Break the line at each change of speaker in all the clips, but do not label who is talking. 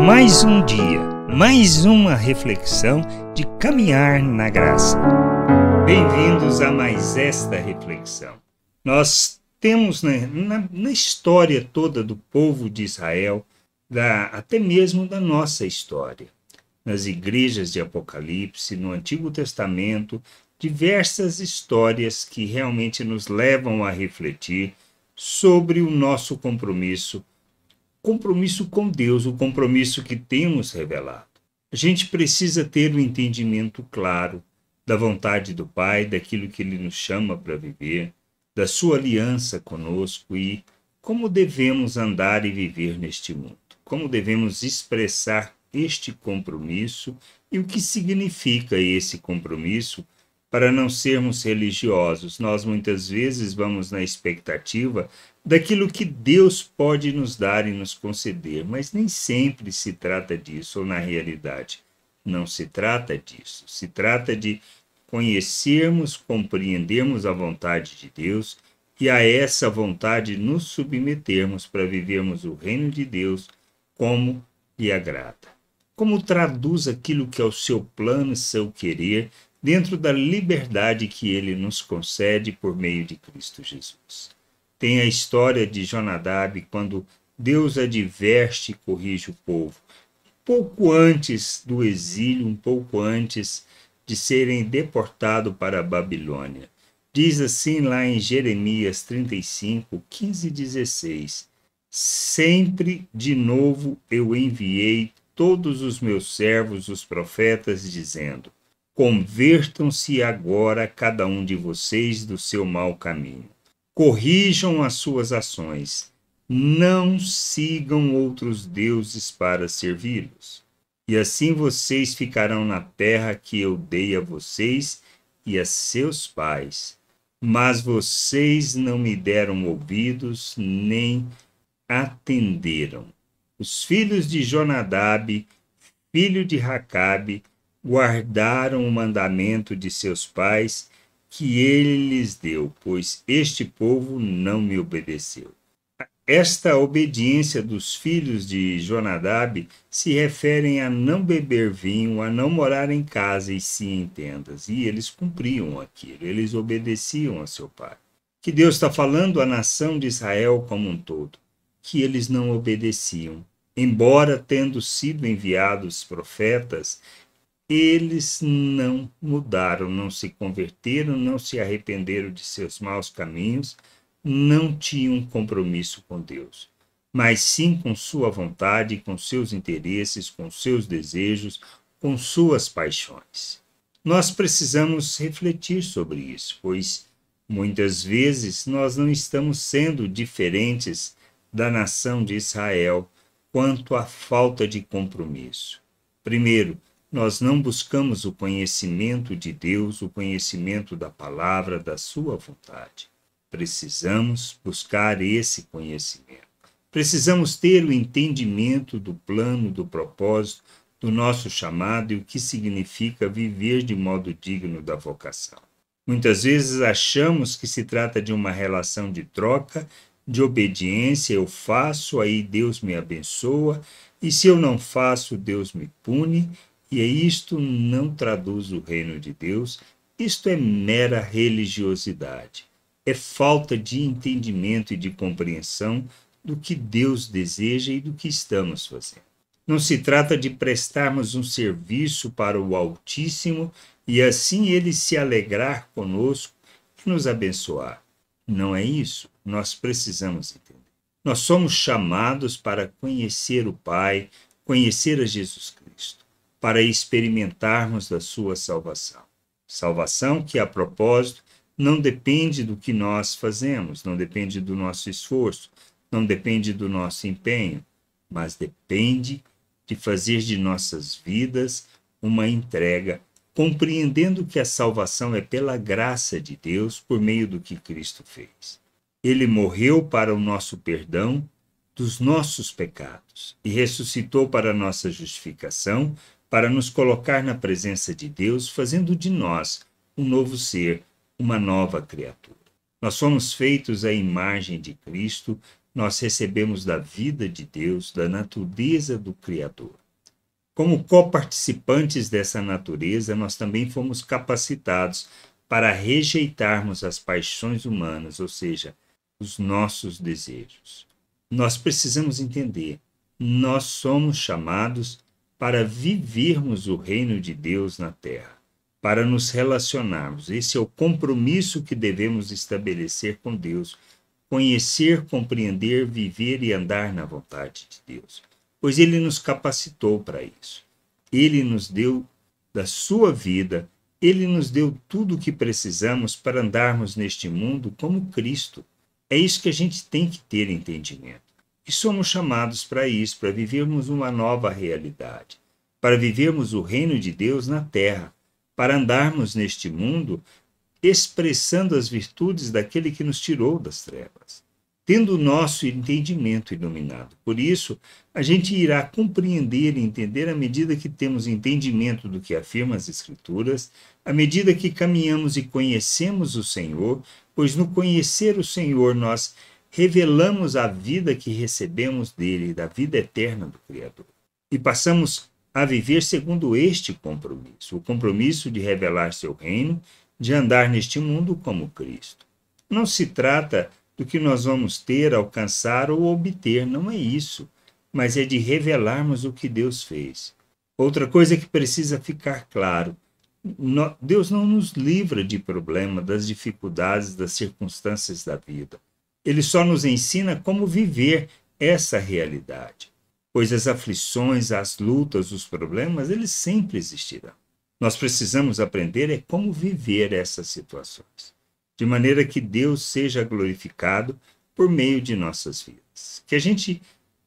Mais um dia, mais uma reflexão de caminhar na graça. Bem-vindos a mais esta reflexão. Nós temos na história toda do povo de Israel, até mesmo da nossa história, nas igrejas de Apocalipse, no Antigo Testamento, diversas histórias que realmente nos levam a refletir sobre o nosso compromisso com Deus, o compromisso que temos revelado. A gente precisa ter um entendimento claro da vontade do Pai, daquilo que Ele nos chama para viver, da sua aliança conosco e como devemos andar e viver neste mundo, como devemos expressar este compromisso e o que significa esse compromisso para não sermos religiosos. Nós muitas vezes vamos na expectativa daquilo que Deus pode nos dar e nos conceder, mas nem sempre se trata disso, ou na realidade não se trata disso. Se trata de conhecermos, compreendermos a vontade de Deus e a essa vontade nos submetermos para vivermos o reino de Deus como lhe agrada. Como traduz aquilo que é o seu plano, seu querer, dentro da liberdade que Ele nos concede por meio de Cristo Jesus. Tem a história de Jonadab, quando Deus adverte e corrige o povo. Pouco antes do exílio, um pouco antes de serem deportados para a Babilônia. Diz assim lá em Jeremias 35, 15 e 16. Sempre de novo eu enviei todos os meus servos, os profetas, dizendo: convertam-se agora cada um de vocês do seu mau caminho. Corrijam as suas ações. Não sigam outros deuses para servi-los. E assim vocês ficarão na terra que eu dei a vocês e a seus pais. Mas vocês não me deram ouvidos, nem atenderam. Os filhos de Jonadab, filho de Racabe, guardaram o mandamento de seus pais que ele lhes deu, pois este povo não me obedeceu. Esta obediência dos filhos de Jonadab se refere a não beber vinho, a não morar em casa e sim em tendas. E eles cumpriam aquilo, eles obedeciam a seu pai. Que Deus está falando à nação de Israel como um todo, que eles não obedeciam. Embora tendo sido enviados profetas, eles não mudaram, não se converteram, não se arrependeram de seus maus caminhos, não tinham compromisso com Deus, mas sim com sua vontade, com seus interesses, com seus desejos, com suas paixões. Nós precisamos refletir sobre isso, pois muitas vezes nós não estamos sendo diferentes da nação de Israel quanto à falta de compromisso. Primeiro, nós não buscamos o conhecimento de Deus, o conhecimento da palavra, da sua vontade. Precisamos buscar esse conhecimento. Precisamos ter o entendimento do plano, do propósito, do nosso chamado e o que significa viver de modo digno da vocação. Muitas vezes achamos que se trata de uma relação de troca, de obediência. Eu faço, aí Deus me abençoa, e se eu não faço, Deus me pune. E isto não traduz o reino de Deus, isto é mera religiosidade. É falta de entendimento e de compreensão do que Deus deseja e do que estamos fazendo. Não se trata de prestarmos um serviço para o Altíssimo e assim Ele se alegrar conosco e nos abençoar. Não é isso. Nós precisamos entender. Nós somos chamados para conhecer o Pai, conhecer a Jesus Cristo, para experimentarmos da sua salvação. Salvação que, a propósito, não depende do que nós fazemos, não depende do nosso esforço, não depende do nosso empenho, mas depende de fazer de nossas vidas uma entrega, compreendendo que a salvação é pela graça de Deus por meio do que Cristo fez. Ele morreu para o nosso perdão dos nossos pecados e ressuscitou para a nossa justificação, para nos colocar na presença de Deus, fazendo de nós um novo ser, uma nova criatura. Nós fomos feitos à imagem de Cristo, nós recebemos da vida de Deus, da natureza do Criador. Como coparticipantes dessa natureza, nós também fomos capacitados para rejeitarmos as paixões humanas, ou seja, os nossos desejos. Nós precisamos entender, nós somos chamados para vivermos o reino de Deus na terra, para nos relacionarmos. Esse é o compromisso que devemos estabelecer com Deus, conhecer, compreender, viver e andar na vontade de Deus, pois Ele nos capacitou para isso. Ele nos deu da sua vida, Ele nos deu tudo o que precisamos para andarmos neste mundo como Cristo. É isso que a gente tem que ter entendimento. E somos chamados para isso, para vivermos uma nova realidade, para vivermos o reino de Deus na terra, para andarmos neste mundo expressando as virtudes daquele que nos tirou das trevas, tendo o nosso entendimento iluminado. Por isso, a gente irá compreender e entender à medida que temos entendimento do que afirma as Escrituras, à medida que caminhamos e conhecemos o Senhor, pois no conhecer o Senhor nós revelamos a vida que recebemos dele, da vida eterna do Criador. E passamos a viver segundo este compromisso, o compromisso de revelar seu reino, de andar neste mundo como Cristo. Não se trata do que nós vamos ter, alcançar ou obter, não é isso, mas é de revelarmos o que Deus fez. Outra coisa que precisa ficar claro, Deus não nos livra de problemas, das dificuldades, das circunstâncias da vida. Ele só nos ensina como viver essa realidade, pois as aflições, as lutas, os problemas, eles sempre existirão. Nós precisamos aprender como viver essas situações, de maneira que Deus seja glorificado por meio de nossas vidas. Que a gente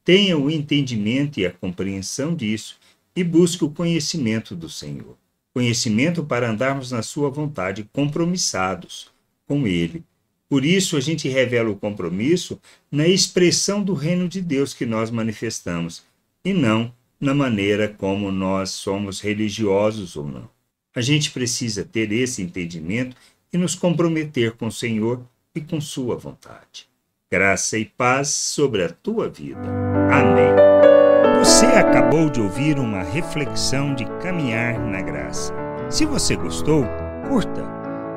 tenha o entendimento e a compreensão disso e busque o conhecimento do Senhor. Conhecimento para andarmos na sua vontade, compromissados com Ele. Por isso a gente revela o compromisso na expressão do reino de Deus que nós manifestamos, e não na maneira como nós somos religiosos ou não. A gente precisa ter esse entendimento e nos comprometer com o Senhor e com sua vontade. Graça e paz sobre a tua vida. Amém. Você acabou de ouvir uma reflexão de caminhar na graça. Se você gostou, curta,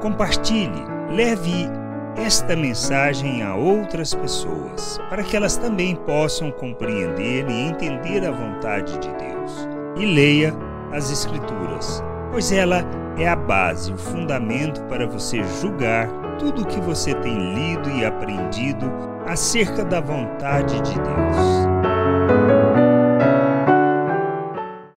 compartilhe, leve esta mensagem a outras pessoas, para que elas também possam compreender e entender a vontade de Deus. E leia as Escrituras, pois ela é a base, o fundamento para você julgar tudo o que você tem lido e aprendido acerca da vontade de Deus.